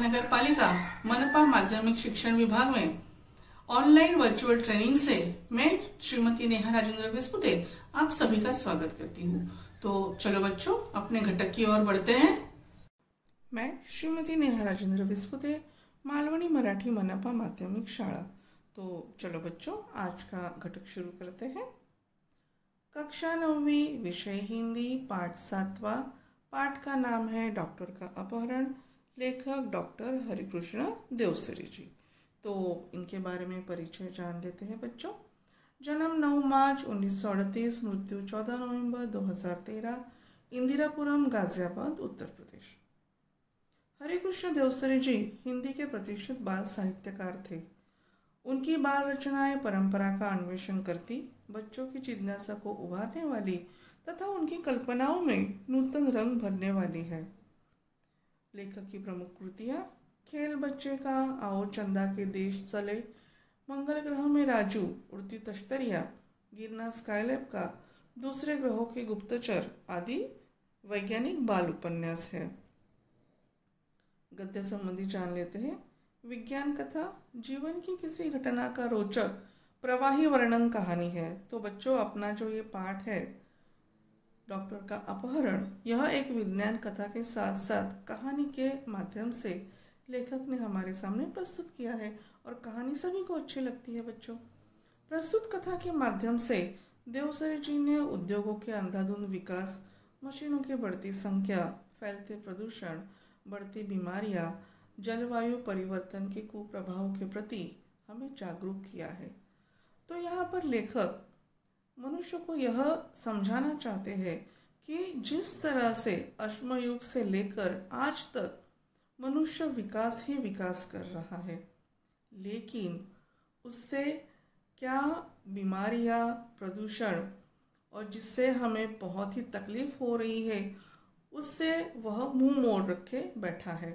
महानगर पालिका मनपा माध्यमिक शिक्षण विभाग में ऑनलाइन वर्चुअल ट्रेनिंग से मैं श्रीमती नेहा राजेंद्र विस्पुते आप सभी का स्वागत करती हूँ। तो चलो बच्चों, अपने घटक की ओर बढ़ते हैं। मैं श्रीमती नेहा राजेंद्र विस्पुते, मालवनी मराठी मनपा माध्यमिक शाला। तो चलो बच्चों, आज का घटक शुरू करते हैं। कक्षा 9वीं, विषय हिंदी, पाठ 7वां। पाठ का नाम है डॉक्टर का अपहरण। लेखक डॉक्टर हरिकृष्ण देवसरी जी। तो इनके बारे में परिचय जान लेते हैं बच्चों। जन्म 9 मार्च 1938, मृत्यु 14 नवंबर 2013, इंदिरापुरम, गाजियाबाद, उत्तर प्रदेश। हरिकृष्ण देवसरी जी हिंदी के प्रतिष्ठित बाल साहित्यकार थे। उनकी बाल रचनाएं परंपरा का अन्वेषण करती, बच्चों की जिज्ञासा को उभारने वाली तथा उनकी कल्पनाओं में नूतन रंग भरने वाली है। लेखक की प्रमुख कृतियाँ: खेल बच्चे का, आओ चंदा के देश चले, मंगल ग्रह में राजू, उड़ती तश्तरियाँ, गिरना स्काईलैब का, दूसरे ग्रहों के गुप्तचर आदि वैज्ञानिक बाल उपन्यास है। गद्य संबंधी जान लेते हैं। विज्ञान कथा जीवन की किसी घटना का रोचक प्रवाही वर्णन कहानी है। तो बच्चों, अपना जो ये पाठ है डॉक्टर का अपहरण, यह एक विज्ञान कथा के साथ साथ कहानी के माध्यम से लेखक ने हमारे सामने प्रस्तुत किया है और कहानी सभी को अच्छी लगती है बच्चों। प्रस्तुत कथा के माध्यम से देवसरी जी ने उद्योगों के अंधाधुंध विकास, मशीनों की बढ़ती संख्या, फैलते प्रदूषण, बढ़ती बीमारियां, जलवायु परिवर्तन के कुप्रभावों के प्रति हमें जागरूक किया है। तो यहाँ पर लेखक मनुष्य को यह समझाना चाहते हैं कि जिस तरह से अश्म युग से लेकर आज तक मनुष्य विकास ही विकास कर रहा है, लेकिन उससे क्या बीमारियां, प्रदूषण और जिससे हमें बहुत ही तकलीफ हो रही है, उससे वह मुंह मोड़ रखे बैठा है।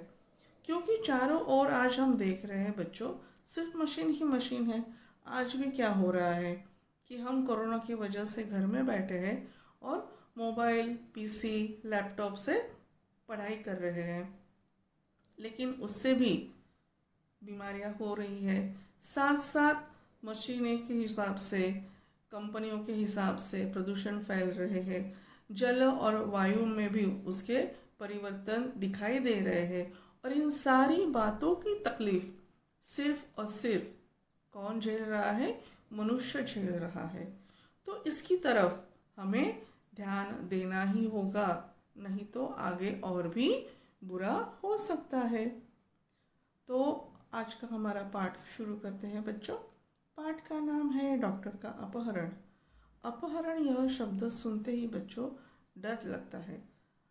क्योंकि चारों ओर आज हम देख रहे हैं बच्चों, सिर्फ मशीन ही मशीन है। आज भी क्या हो रहा है कि हम कोरोना की वजह से घर में बैठे हैं और मोबाइल, पीसी, लैपटॉप से पढ़ाई कर रहे हैं, लेकिन उससे भी बीमारियां हो रही है। साथ साथ मशीनें के हिसाब से, कंपनियों के हिसाब से प्रदूषण फैल रहे हैं। जल और वायु में भी उसके परिवर्तन दिखाई दे रहे हैं। और इन सारी बातों की तकलीफ सिर्फ और सिर्फ कौन झेल रहा है? मनुष्य झेल रहा है। तो इसकी तरफ हमें ध्यान देना ही होगा, नहीं तो आगे और भी बुरा हो सकता है। तो आज का हमारा पाठ शुरू करते हैं बच्चों। पाठ का नाम है डॉक्टर का अपहरण। अपहरण, यह शब्द सुनते ही बच्चों डर लगता है।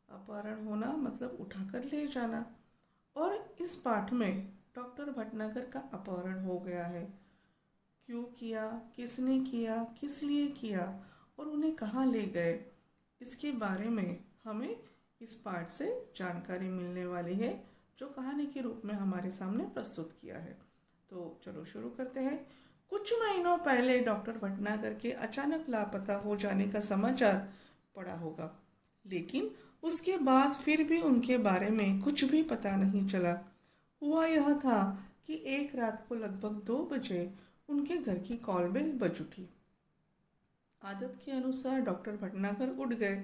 अपहरण होना मतलब उठाकर ले जाना। और इस पाठ में डॉक्टर भटनागर का अपहरण हो गया है। क्यों किया, किसने किया, किस लिए किया और उन्हें कहाँ ले गए, इसके बारे में हमें इस पाठ से जानकारी मिलने वाली है, जो कहानी के रूप में हमारे सामने प्रस्तुत किया है। तो चलो शुरू करते हैं। कुछ महीनों पहले डॉक्टर भटनागर के अचानक लापता हो जाने का समाचार पड़ा होगा, लेकिन उसके बाद फिर भी उनके बारे में कुछ भी पता नहीं चला। हुआ यह था कि एक रात को लगभग 2 बजे उनके घर की कॉल बेल बज उठी। आदत के अनुसार डॉक्टर भटनागर उठ गए,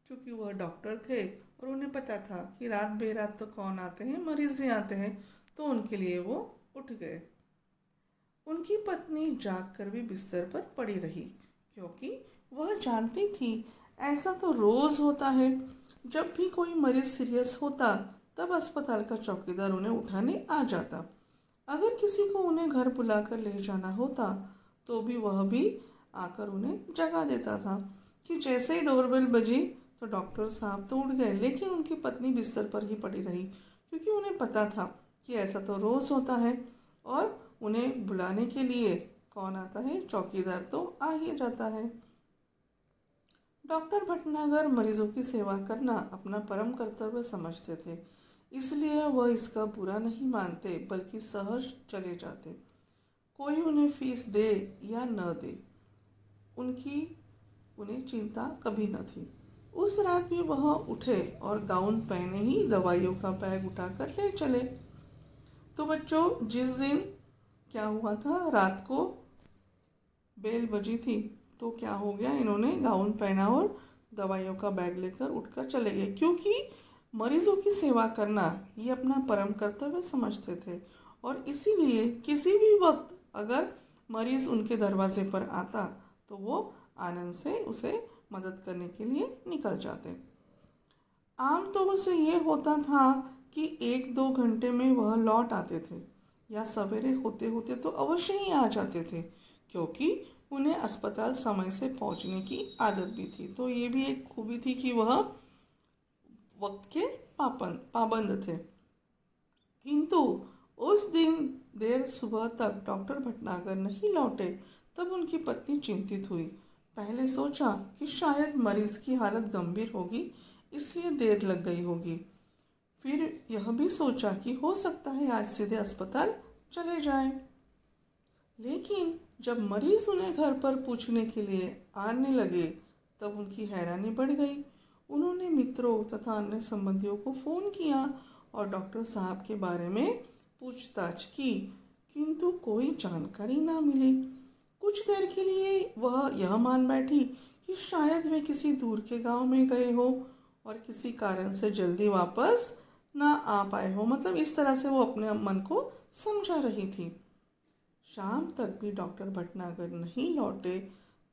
क्योंकि वह डॉक्टर थे और उन्हें पता था कि रात बेरात तो कौन आते हैं, मरीज ही आते हैं, तो उनके लिए वो उठ गए। उनकी पत्नी जाग कर भी बिस्तर पर पड़ी रही, क्योंकि वह जानती थी ऐसा तो रोज होता है। जब भी कोई मरीज सीरियस होता तब अस्पताल का चौकीदार उन्हें उठाने आ जाता। अगर किसी को उन्हें घर बुलाकर ले जाना होता तो भी वह भी आकर उन्हें जगा देता था कि जैसे ही डोरबेल बजी तो डॉक्टर साहब तो उठ गए, लेकिन उनकी पत्नी बिस्तर पर ही पड़ी रही, क्योंकि उन्हें पता था कि ऐसा तो रोज़ होता है और उन्हें बुलाने के लिए कौन आता है? चौकीदार तो आ ही जाता है। डॉक्टर भटनागर मरीजों की सेवा करना अपना परम कर्तव्य समझते थे, इसलिए वह इसका बुरा नहीं मानते, बल्कि सहज चले जाते। कोई उन्हें फीस दे या न दे, उन्हें चिंता कभी न थी। उस रात भी वह उठे और गाउन पहने ही दवाइयों का बैग उठाकर ले चले। तो बच्चों, जिस दिन क्या हुआ था, रात को बेल बजी थी, तो क्या हो गया, इन्होंने गाउन पहना और दवाइयों का बैग लेकर उठकर चले गए, क्योंकि मरीजों की सेवा करना ये अपना परम कर्तव्य समझते थे। और इसीलिए किसी भी वक्त अगर मरीज उनके दरवाजे पर आता तो वो आनंद से उसे मदद करने के लिए निकल जाते। आमतौर से ये होता था कि 1-2 घंटे में वह लौट आते थे, या सवेरे होते होते तो अवश्य ही आ जाते थे, क्योंकि उन्हें अस्पताल समय से पहुंचने की आदत भी थी। तो ये भी एक खूबी थी कि वह वक्त के पाबंद थे। किंतु उस दिन देर सुबह तक डॉक्टर भटनागर नहीं लौटे। तब उनकी पत्नी चिंतित हुई। पहले सोचा कि शायद मरीज की हालत गंभीर होगी, इसलिए देर लग गई होगी। फिर यह भी सोचा कि हो सकता है आज सीधे अस्पताल चले जाएं। लेकिन जब मरीज उन्हें घर पर पूछने के लिए आने लगे, तब उनकी हैरानी बढ़ गई। उन्होंने मित्रों तथा अन्य संबंधियों को फ़ोन किया और डॉक्टर साहब के बारे में पूछताछ की, किंतु कोई जानकारी ना मिली। कुछ देर के लिए वह यह मान बैठी कि शायद वे किसी दूर के गांव में गए हो और किसी कारण से जल्दी वापस ना आ पाए हो। मतलब इस तरह से वो अपने मन को समझा रही थी। शाम तक भी डॉक्टर भटनागर नहीं लौटे।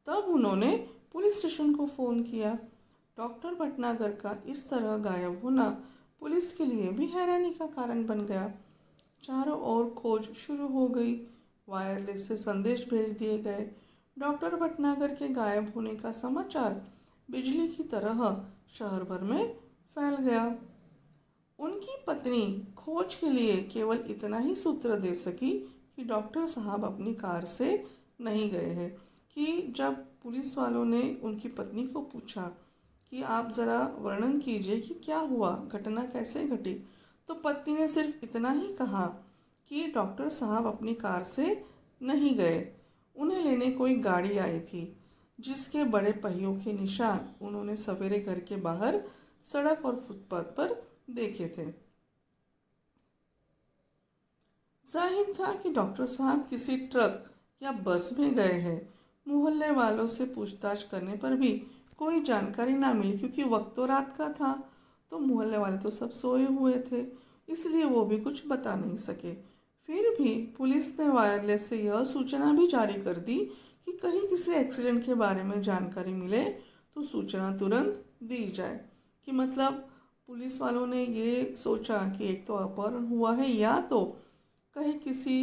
तब उन्होंने पुलिस स्टेशन को फ़ोन किया। डॉक्टर भटनागर का इस तरह गायब होना पुलिस के लिए भी हैरानी का कारण बन गया। चारों ओर खोज शुरू हो गई। वायरलेस से संदेश भेज दिए गए। डॉक्टर भटनागर के गायब होने का समाचार बिजली की तरह शहर भर में फैल गया। उनकी पत्नी खोज के लिए केवल इतना ही सूत्र दे सकी कि डॉक्टर साहब अपनी कार से नहीं गए हैं। कि जब पुलिस वालों ने उनकी पत्नी को पूछा कि आप ज़रा वर्णन कीजिए कि क्या हुआ, घटना कैसे घटी, तो पत्नी ने सिर्फ इतना ही कहा कि डॉक्टर साहब अपनी कार से नहीं गए, उन्हें लेने कोई गाड़ी आई थी जिसके बड़े पहियों के निशान उन्होंने सवेरे घर के बाहर सड़क और फुटपाथ पर देखे थे। जाहिर था कि डॉक्टर साहब किसी ट्रक या बस में गए हैं। मोहल्ले वालों से पूछताछ करने पर भी कोई जानकारी ना मिली, क्योंकि वक्त तो रात का था, तो मोहल्ले वाले तो सब सोए हुए थे, इसलिए वो भी कुछ बता नहीं सके। फिर भी पुलिस ने वायरलेस से यह सूचना भी जारी कर दी कि कहीं किसी एक्सीडेंट के बारे में जानकारी मिले तो सूचना तुरंत दी जाए। कि मतलब पुलिस वालों ने ये सोचा कि एक तो अपहरण हुआ है, या तो कहीं किसी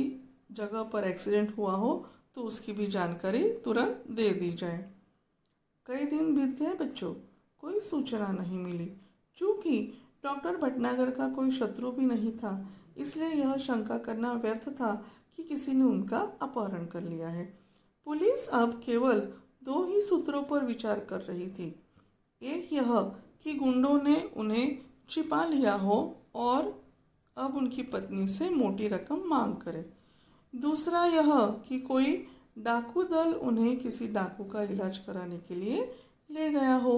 जगह पर एक्सीडेंट हुआ हो तो उसकी भी जानकारी तुरंत दे दी जाए। कई दिन बीत गए बच्चों, कोई सूचना नहीं मिली। चूँकि डॉक्टर भटनागर का कोई शत्रु भी नहीं था, इसलिए यह शंका करना व्यर्थ था कि किसी ने उनका अपहरण कर लिया है। पुलिस अब केवल 2 ही सूत्रों पर विचार कर रही थी। एक यह कि गुंडों ने उन्हें छिपा लिया हो और अब उनकी पत्नी से मोटी रकम मांग करे। दूसरा यह कि कोई डाकू दल उन्हें किसी डाकू का इलाज कराने के लिए ले गया हो।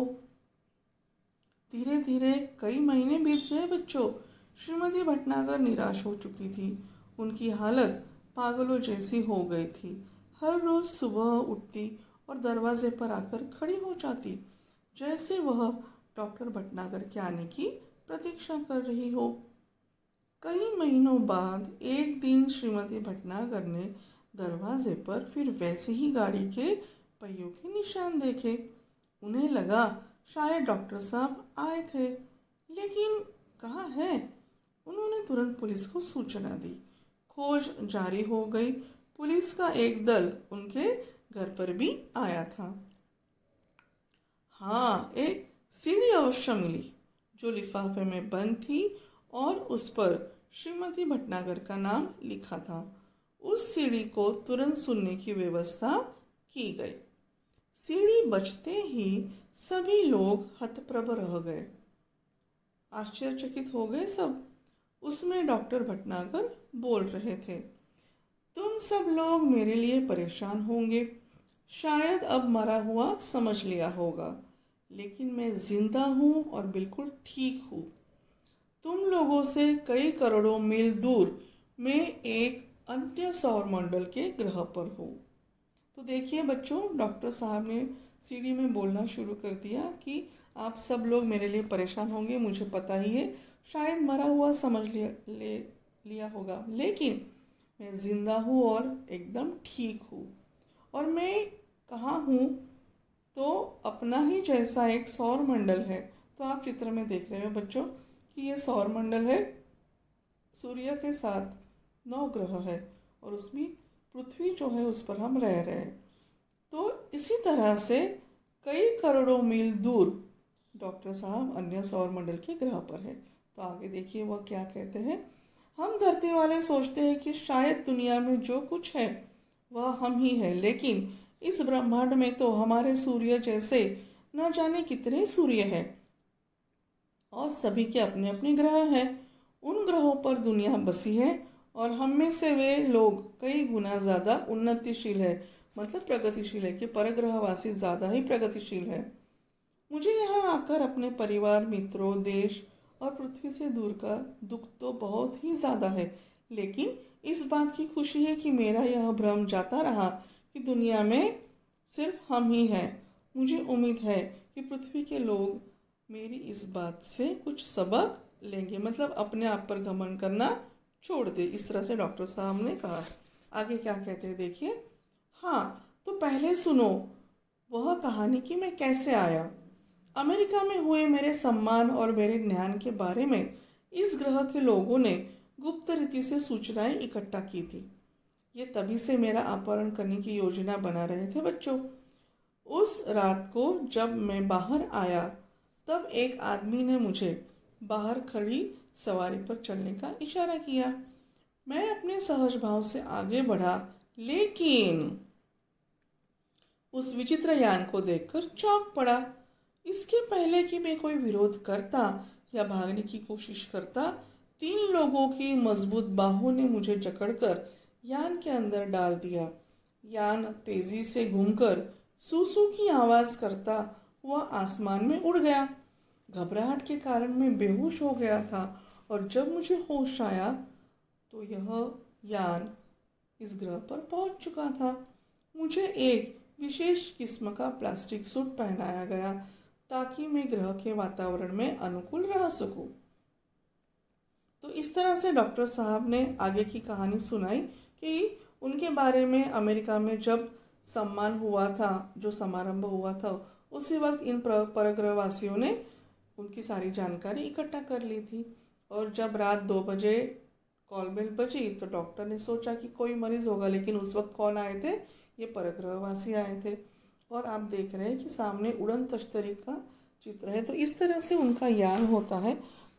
धीरे धीरे कई महीने बीत गए बच्चों। श्रीमती भटनागर निराश हो चुकी थी। उनकी हालत पागलों जैसी हो गई थी। हर रोज सुबह उठती और दरवाजे पर आकर खड़ी हो जाती, जैसे वह डॉक्टर भटनागर के आने की प्रतीक्षा कर रही हो। कई महीनों बाद एक दिन श्रीमती भटनागर ने दरवाजे पर फिर वैसी ही गाड़ी के पहियों के निशान देखे। उन्हें लगा शायद डॉक्टर साहब आए थे, लेकिन कहाँ है? उन्होंने तुरंत पुलिस को सूचना दी। खोज जारी हो गई। पुलिस का एक दल उनके घर पर भी आया था। हाँ, एक सीढ़ी अवश्य मिली जो लिफाफे में बंद थी और उस पर श्रीमती भटनागर का नाम लिखा था। उस सीढ़ी को तुरंत सुनने की व्यवस्था की गई। सीढ़ी बजते ही सभी लोग हतप्रभ रह गए, आश्चर्यचकित हो गए सब। उसमें डॉक्टर भटनागर बोल रहे थे, तुम सब लोग मेरे लिए परेशान होंगे, शायद अब मरा हुआ समझ लिया होगा, लेकिन मैं जिंदा हूँ और बिल्कुल ठीक हूँ। तुम लोगों से कई करोड़ों मील दूर मैं एक अन्य सौर मंडल के ग्रह पर हूँ। तो देखिए बच्चों, डॉक्टर साहब ने सीढ़ी में बोलना शुरू कर दिया कि आप सब लोग मेरे लिए परेशान होंगे, मुझे पता ही है, शायद मरा हुआ समझ लिया होगा, लेकिन मैं जिंदा हूँ और एकदम ठीक हूँ। और मैं कहाँ हूँ? तो अपना ही जैसा एक सौर मंडल है। तो आप चित्र में देख रहे हो बच्चों कि ये सौर मंडल है, सूर्य के साथ 9 ग्रह है और उसमें पृथ्वी जो है उस पर हम रह रहे हैं। तो इसी तरह से कई करोड़ों मील दूर डॉक्टर साहब अन्य सौर मंडल के ग्रह पर है। तो आगे देखिए वह क्या कहते हैं। हम धरती वाले सोचते हैं कि शायद दुनिया में जो कुछ है वह हम ही है, लेकिन इस ब्रह्मांड में तो हमारे सूर्य जैसे न जाने कितने सूर्य हैं और सभी के अपने अपने ग्रह हैं। उन ग्रहों पर दुनिया बसी है और हम में से वे लोग कई गुना ज़्यादा उन्नतिशील है, मतलब प्रगतिशील है, कि परग्रहवासी ज़्यादा ही प्रगतिशील है। मुझे यहाँ आकर अपने परिवार, मित्रों, देश और पृथ्वी से दूर का दुख तो बहुत ही ज़्यादा है, लेकिन इस बात की खुशी है कि मेरा यह भ्रम जाता रहा कि दुनिया में सिर्फ हम ही हैं। मुझे उम्मीद है कि पृथ्वी के लोग मेरी इस बात से कुछ सबक लेंगे, मतलब अपने आप पर घमंड करना छोड़ दे। इस तरह से डॉक्टर साहब ने कहा। आगे क्या कहते हैं देखिए। हाँ, तो पहले सुनो वह कहानी कि मैं कैसे आया। अमेरिका में हुए मेरे सम्मान और मेरे ज्ञान के बारे में इस ग्रह के लोगों ने गुप्त रीति से सूचनाएं इकट्ठा की थी। ये तभी से मेरा अपहरण करने की योजना बना रहे थे बच्चों। उस रात को जब मैं बाहर आया तब एक आदमी ने मुझे बाहर खड़ी सवारी पर चलने का इशारा किया। मैं अपने सहज भाव से आगे बढ़ा, लेकिन उस विचित्र यान को देखकर चौंक पड़ा। इसके पहले कि मैं कोई विरोध करता या भागने की कोशिश करता, 3 लोगों की मजबूत बाहों ने मुझे जकड़कर यान के अंदर डाल दिया। यान तेजी से घूमकर सूसू की आवाज करता हुआ आसमान में उड़ गया। घबराहट के कारण मैं बेहोश हो गया था और जब मुझे होश आया तो यह यान इस ग्रह पर पहुंच चुका था। मुझे एक विशेष किस्म का प्लास्टिक सूट पहनाया गया ताकि मैं ग्रह के वातावरण में अनुकूल रह सकूं। तो इस तरह से डॉक्टर साहब ने आगे की कहानी सुनाई कि उनके बारे में अमेरिका में जब सम्मान हुआ था, जो समारंभ हुआ था, उसी वक्त इन परग्रहवासियों ने उनकी सारी जानकारी इकट्ठा कर ली थी। और जब रात 2 बजे कॉल बेल बजी तो डॉक्टर ने सोचा कि कोई मरीज होगा, लेकिन उस वक्त कौन आए थे? ये परग्रहवासी आए थे। और आप देख रहे हैं कि सामने उड़न तश्तरी का चित्र है। तो इस तरह से उनका यान होता है।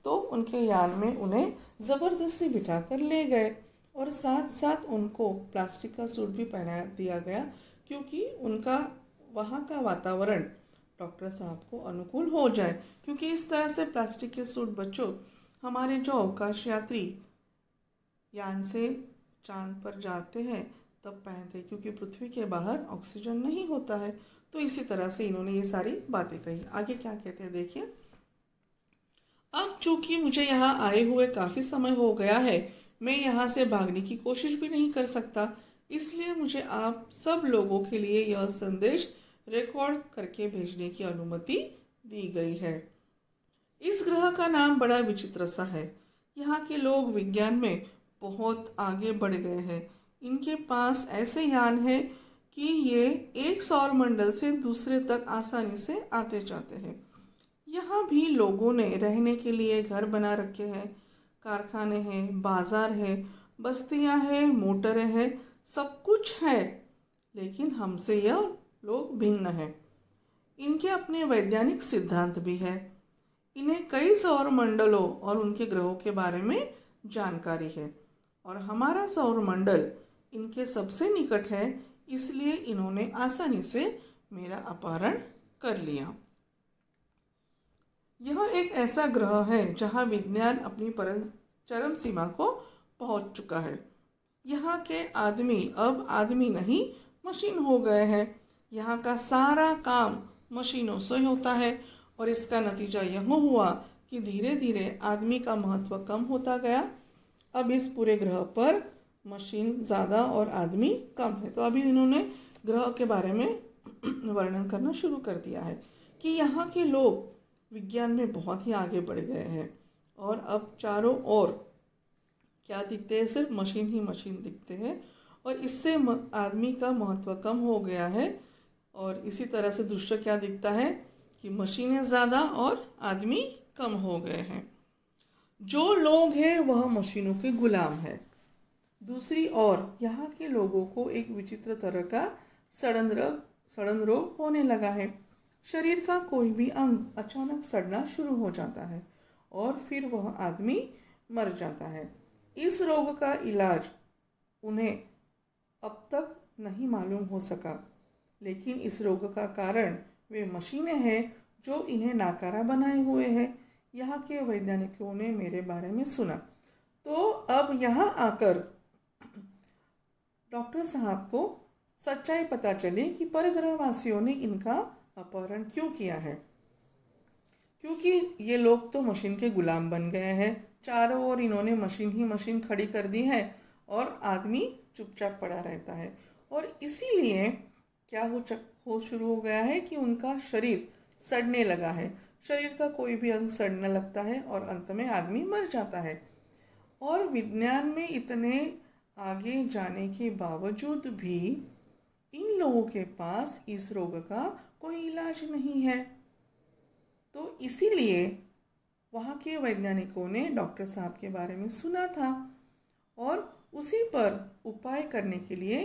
तो उनके यान में उन्हें ज़बरदस्ती बिठा कर ले गए और साथ साथ उनको प्लास्टिक का सूट भी पहना दिया गया, क्योंकि उनका वहाँ का वातावरण डॉक्टर साहब को अनुकूल हो जाए। क्योंकि इस तरह से प्लास्टिक के सूट बच्चों हमारे जो अवकाश यात्री यान से चांद पर जाते हैं तब पहनते, क्योंकि पृथ्वी के बाहर ऑक्सीजन नहीं होता है। तो इसी तरह से इन्होंने ये सारी बातें कही। आगे क्या कहते हैं देखिए। अब चूंकि मुझे यहाँ आए हुए काफ़ी समय हो गया है, मैं यहाँ से भागने की कोशिश भी नहीं कर सकता, इसलिए मुझे आप सब लोगों के लिए यह संदेश रिकॉर्ड करके भेजने की अनुमति दी गई है। इस ग्रह का नाम बड़ा विचित्र सा है। यहाँ के लोग विज्ञान में बहुत आगे बढ़ गए हैं। इनके पास ऐसे यान हैं कि ये एक सौर मंडल से दूसरे तक आसानी से आते जाते हैं। यहाँ भी लोगों ने रहने के लिए घर बना रखे हैं, कारखाने हैं, बाजार है, बस्तियाँ हैं, मोटरें हैं, सब कुछ है, लेकिन हमसे यह लोग भिन्न हैं। इनके अपने वैज्ञानिक सिद्धांत भी है। इन्हें कई सौर मंडलों और उनके ग्रहों के बारे में जानकारी है और हमारा सौर मंडल इनके सबसे निकट है, इसलिए इन्होंने आसानी से मेरा अपहरण कर लिया। यह एक ऐसा ग्रह है जहां विज्ञान अपनी चरम सीमा को पहुंच चुका है। यहाँ के आदमी अब आदमी नहीं मशीन हो गए हैं। यहाँ का सारा काम मशीनों से होता है और इसका नतीजा यह हुआ कि धीरे धीरे आदमी का महत्व कम होता गया अब इस पूरे ग्रह पर मशीन ज़्यादा और आदमी कम है। तो अभी इन्होंने ग्रह के बारे में वर्णन करना शुरू कर दिया है कि यहाँ के लोग विज्ञान में बहुत ही आगे बढ़ गए हैं और अब चारों ओर क्या दिखते हैं, सिर्फ मशीन ही मशीन दिखते हैं और इससे आदमी का महत्व कम हो गया है। और इसी तरह से दृश्य क्या दिखता है कि मशीनें ज़्यादा और आदमी कम हो गए हैं। जो लोग हैं वह मशीनों के गुलाम है। दूसरी ओर यहाँ के लोगों को एक विचित्र तरह का सड़न रोग होने लगा है। शरीर का कोई भी अंग अचानक सड़ना शुरू हो जाता है और फिर वह आदमी मर जाता है। इस रोग का इलाज उन्हें अब तक नहीं मालूम हो सका, लेकिन इस रोग का कारण वे मशीनें हैं जो इन्हें नाकारा बनाए हुए हैं। यहाँ के वैज्ञानिकों ने मेरे बारे में सुना, तो अब यहाँ आकर डॉक्टर साहब को सच्चाई पता चली कि परग्रहवासियों ने इनका अपहरण क्यों किया है। क्योंकि ये लोग तो मशीन के गुलाम बन गए हैं। चारों ओर इन्होंने मशीन ही मशीन खड़ी कर दी है और आदमी चुपचाप पड़ा रहता है और इसीलिए क्या हो शुरू हो गया है कि उनका शरीर सड़ने लगा है। शरीर का कोई भी अंग सड़ने लगता है और अंत में आदमी मर जाता है। और विज्ञान में इतने आगे जाने के बावजूद भी इन लोगों के पास इस रोग का कोई इलाज नहीं है। तो इसीलिए वहाँ के वैज्ञानिकों ने डॉक्टर साहब के बारे में सुना था और उसी पर उपाय करने के लिए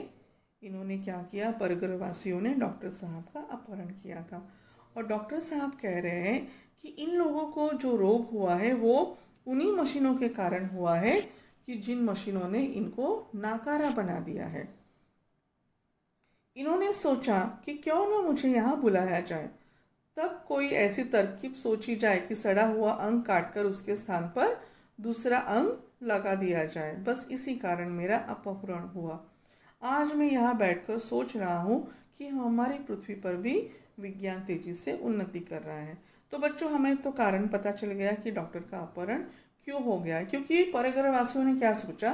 इन्होंने क्या किया, परग्रहवासियों ने डॉक्टर साहब का अपहरण किया था। और डॉक्टर साहब कह रहे हैं कि इन लोगों को जो रोग हुआ है वो उन्हीं मशीनों के कारण हुआ है कि जिन मशीनों ने इनको नाकारा बना दिया है। इन्होंने सोचा कि क्यों ना मुझे यहाँ बुलाया जाए। तब कोई ऐसी तरकीब सोची जाए कि सड़ा हुआ अंग काटकर उसके स्थान पर दूसरा अंग लगा दिया जाए। बस इसी कारण मेरा अपहरण हुआ। आज मैं यहाँ बैठकर सोच रहा हूँ कि हमारी पृथ्वी पर भी विज्ञान तेजी से उन्नति कर रहा है। तो बच्चों, हमें तो कारण पता चल गया कि डॉक्टर का अपहरण क्यों हो गया है। क्योंकि परग्रहवासियों ने क्या सोचा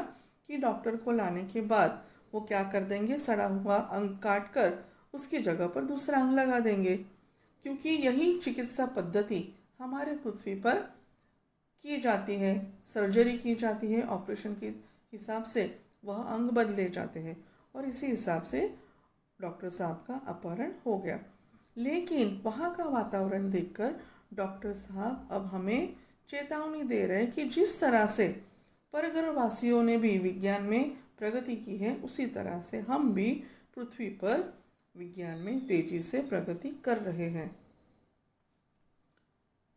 कि डॉक्टर को लाने के बाद वो क्या कर देंगे, सड़ा हुआ अंग काट कर उसकी जगह पर दूसरा अंग लगा देंगे। क्योंकि यही चिकित्सा पद्धति हमारे पृथ्वी पर की जाती है, सर्जरी की जाती है, ऑपरेशन के हिसाब से वह अंग बदले जाते हैं और इसी हिसाब से डॉक्टर साहब का अपहरण हो गया। लेकिन वहाँ का वातावरण देखकर डॉक्टर साहब अब हमें चेतावनी दे रहे हैं कि जिस तरह से परग्रहवासियों ने भी विज्ञान में प्रगति की है, उसी तरह से हम भी पृथ्वी पर विज्ञान में तेजी से प्रगति कर रहे हैं।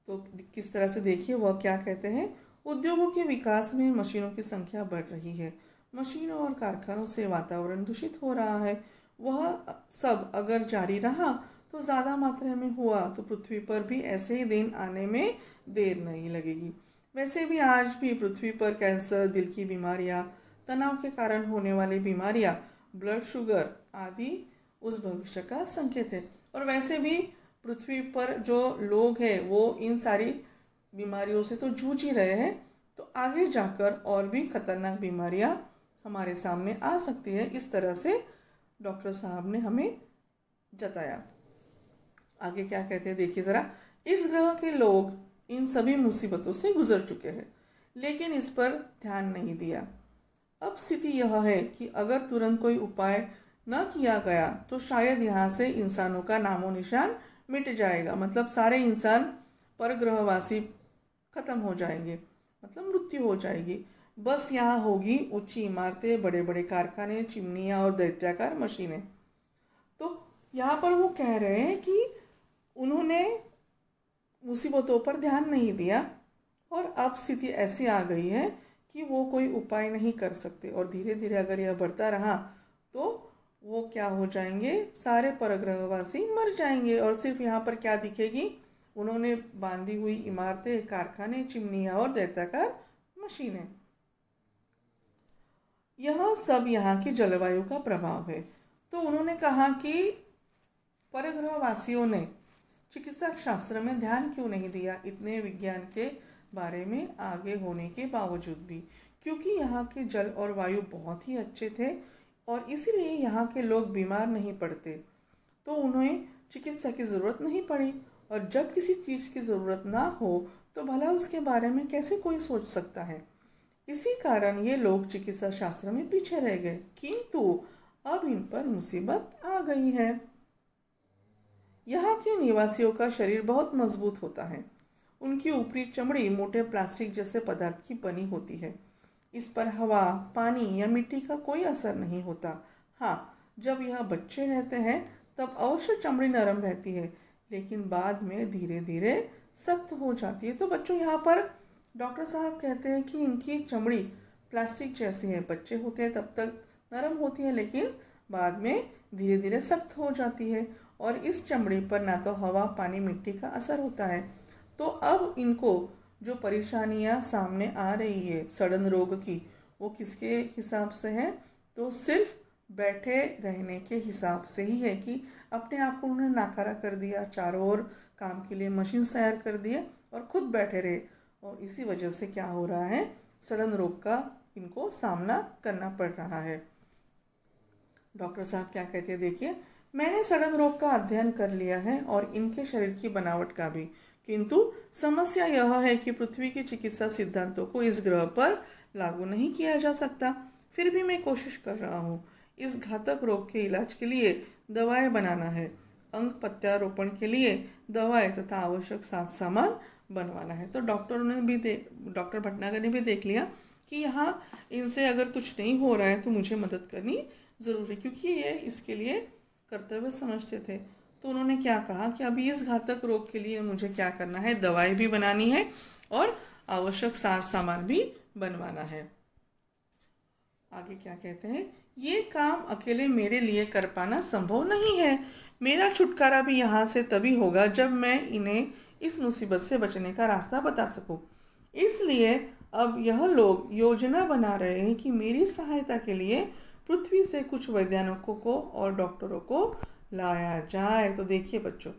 तो किस तरह से देखिए, वह क्या कहते हैं, उद्योगों के विकास में मशीनों की संख्या बढ़ रही है। मशीनों और कारखानों से वातावरण दूषित हो रहा है। वह सब अगर जारी रहा तो ज़्यादा मात्रा में हुआ तो पृथ्वी पर भी ऐसे ही दिन आने में देर नहीं लगेगी। वैसे भी आज भी पृथ्वी पर कैंसर, दिल की बीमारियां, तनाव के कारण होने वाली बीमारियां, ब्लड शुगर आदि उस भविष्य का संकेत है। और वैसे भी पृथ्वी पर जो लोग हैं वो इन सारी बीमारियों से तो जूझ ही रहे हैं, तो आगे जाकर और भी खतरनाक बीमारियां हमारे सामने आ सकती है। इस तरह से डॉक्टर साहब ने हमें जताया। आगे क्या कहते हैं देखिए ज़रा। इस ग्रह के लोग इन सभी मुसीबतों से गुजर चुके हैं, लेकिन इस पर ध्यान नहीं दिया। अब स्थिति यह है कि अगर तुरंत कोई उपाय न किया गया तो शायद यहाँ से इंसानों का नामो निशान मिट जाएगा। मतलब सारे इंसान परग्रहवासी खत्म हो जाएंगे, मतलब मृत्यु हो जाएगी। बस यहाँ होगी ऊंची इमारतें, बड़े बड़े कारखाने, चिमनियाँ और दैत्याकार मशीनें। तो यहाँ पर वो कह रहे हैं कि उन्होंने मुसीबतों पर ध्यान नहीं दिया और अब स्थिति ऐसी आ गई है कि वो कोई उपाय नहीं कर सकते और धीरे धीरे अगर यह बढ़ता रहा तो वो क्या हो जाएंगे, सारे परग्रहवासी मर जाएंगे और सिर्फ यहाँ पर क्या दिखेगी, उन्होंने बांधी हुई इमारतें, कारखाने, चिमनियाँ और दैत्याकार मशीनें। यह सब यहाँ की जलवायु का प्रभाव है। तो उन्होंने कहा कि परग्रहवासियों ने चिकित्सा शास्त्र में ध्यान क्यों नहीं दिया। इतने विज्ञान के बारे में आगे होने के बावजूद भी, क्योंकि यहाँ के जल और वायु बहुत ही अच्छे थे और इसीलिए यहाँ के लोग बीमार नहीं पड़ते, तो उन्हें चिकित्सा की ज़रूरत नहीं पड़ी। और जब किसी चीज़ की ज़रूरत ना हो तो भला उसके बारे में कैसे कोई सोच सकता है। इसी कारण ये लोग चिकित्सा शास्त्र में पीछे रह गए, किंतु अब इन पर मुसीबत आ गई है। यहाँ के निवासियों का शरीर बहुत मजबूत होता है। उनकी ऊपरी चमड़ी मोटे प्लास्टिक जैसे पदार्थ की बनी होती है। इस पर हवा, पानी या मिट्टी का कोई असर नहीं होता। हाँ, जब यह बच्चे रहते हैं तब अवश्य चमड़ी नरम रहती है, लेकिन बाद में धीरे धीरे सख्त हो जाती है। तो बच्चों, यहाँ पर डॉक्टर साहब कहते हैं कि इनकी चमड़ी प्लास्टिक जैसी है। बच्चे होते हैं तब तक नरम होती है, लेकिन बाद में धीरे धीरे सख्त हो जाती है और इस चमड़ी पर ना तो हवा, पानी, मिट्टी का असर होता है। तो अब इनको जो परेशानियां सामने आ रही है सड़न रोग की, वो किसके हिसाब से है? तो सिर्फ बैठे रहने के हिसाब से ही है कि अपने आप को उन्होंने नाकारा कर दिया, चारों ओर काम के लिए मशीन तैयार कर दिए और खुद बैठे रहे, और इसी वजह से क्या हो रहा है, सड़न रोग का इनको सामना करना पड़ रहा है। डॉक्टर साहब क्या कहते हैं, देखिए, मैंने सड़न रोग का अध्ययन कर लिया है और इनके शरीर की बनावट का भी, किंतु समस्या यह है कि पृथ्वी की चिकित्सा सिद्धांतों को इस ग्रह पर लागू नहीं किया जा सकता। फिर भी मैं कोशिश कर रहा हूँ। इस घातक रोग के इलाज के लिए दवाएं बनाना है, अंग प्रत्यारोपण के लिए दवाएं तथा आवश्यक साज सामान बनवाना है। तो डॉक्टर भटनागर ने भी देख लिया कि यहाँ इनसे अगर कुछ नहीं हो रहा है तो मुझे मदद करनी ज़रूरी, क्योंकि ये इसके लिए कर्तव्य समझते थे। तो उन्होंने क्या कहा कि अभी इस घातक रोग के लिए मुझे क्या करना है, दवाई भी बनानी है और आवश्यक साज सामान भी बनवाना है। आगे क्या कहते हैं, ये काम अकेले मेरे लिए कर पाना संभव नहीं है। मेरा छुटकारा भी यहाँ से तभी होगा जब मैं इन्हें इस मुसीबत से बचने का रास्ता बता सकूं। इसलिए अब यह लोग योजना बना रहे हैं कि मेरी सहायता के लिए पृथ्वी से कुछ वैज्ञानिकों को और डॉक्टरों को लाया जाए। तो देखिए बच्चों,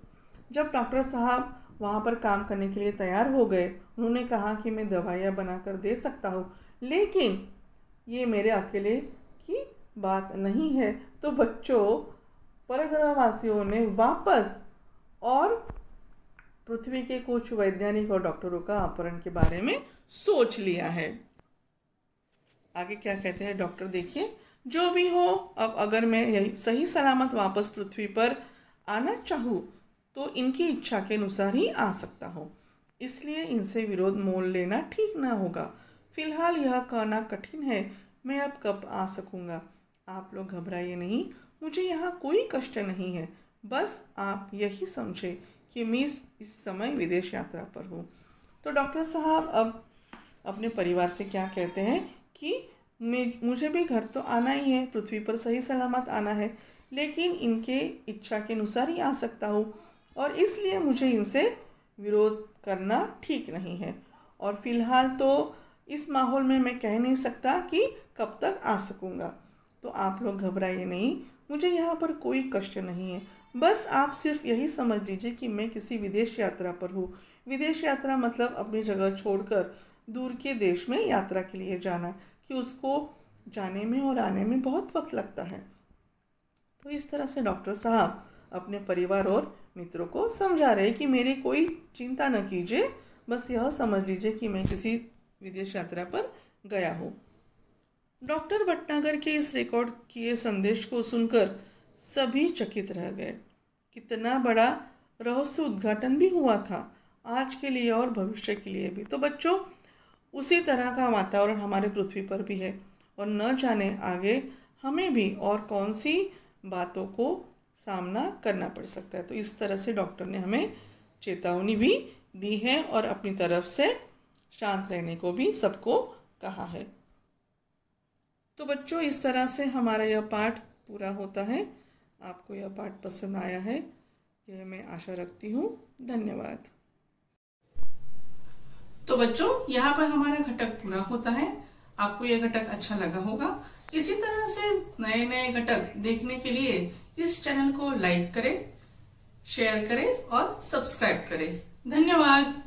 जब डॉक्टर साहब वहाँ पर काम करने के लिए तैयार हो गए, उन्होंने कहा कि मैं दवाइयाँ बनाकर दे सकता हूँ, लेकिन ये मेरे अकेले की बात नहीं है। तो बच्चों, परग्रहवासियों ने वापस और पृथ्वी के कुछ वैज्ञानिक और डॉक्टरों का अपहरण के बारे में सोच लिया है। आगे क्या कहते हैं डॉक्टर, देखिए, जो भी हो, अब अगर मैं यही सही सलामत वापस पृथ्वी पर आना चाहूँ तो इनकी इच्छा के अनुसार ही आ सकता हूँ, इसलिए इनसे विरोध मोल लेना ठीक ना होगा। फिलहाल यह कहना कठिन है मैं अब कब आ सकूँगा। आप लोग घबराइए नहीं, मुझे यहाँ कोई कष्ट नहीं है। बस आप यही समझे कि मैं इस समय विदेश यात्रा पर हूँ। तो डॉक्टर साहब अब अपने परिवार से क्या कहते हैं कि मुझे भी घर तो आना ही है, पृथ्वी पर सही सलामत आना है, लेकिन इनके इच्छा के अनुसार ही आ सकता हूँ और इसलिए मुझे इनसे विरोध करना ठीक नहीं है। और फिलहाल तो इस माहौल में मैं कह नहीं सकता कि कब तक आ सकूँगा। तो आप लोग घबराइए नहीं, मुझे यहाँ पर कोई कष्ट नहीं है। बस आप सिर्फ यही समझ लीजिए कि मैं किसी विदेश यात्रा पर हूँ। विदेश यात्रा मतलब अपनी जगह छोड़कर दूर के देश में यात्रा के लिए जाना, कि उसको जाने में और आने में बहुत वक्त लगता है। तो इस तरह से डॉक्टर साहब अपने परिवार और मित्रों को समझा रहे कि मेरी कोई चिंता न कीजिए, बस यह समझ लीजिए कि मैं किसी विदेश यात्रा पर गया हूँ। डॉक्टर भटनागर के इस रिकॉर्ड किए संदेश को सुनकर सभी चकित रह गए। कितना बड़ा रहस्य उद्घाटन भी हुआ था, आज के लिए और भविष्य के लिए भी। तो बच्चों, उसी तरह का वातावरण हमारे पृथ्वी पर भी है और न जाने आगे हमें भी और कौन सी बातों को सामना करना पड़ सकता है। तो इस तरह से डॉक्टर ने हमें चेतावनी भी दी है और अपनी तरफ से शांत रहने को भी सबको कहा है। तो बच्चों, इस तरह से हमारा यह पाठ पूरा होता है। आपको यह पाठ पसंद आया है, यह मैं आशा रखती हूँ। धन्यवाद। तो बच्चों, यहाँ पर हमारा घटक पूरा होता है। आपको यह घटक अच्छा लगा होगा। इसी तरह से नए नए घटक देखने के लिए इस चैनल को लाइक करें, शेयर करें और सब्सक्राइब करें। धन्यवाद।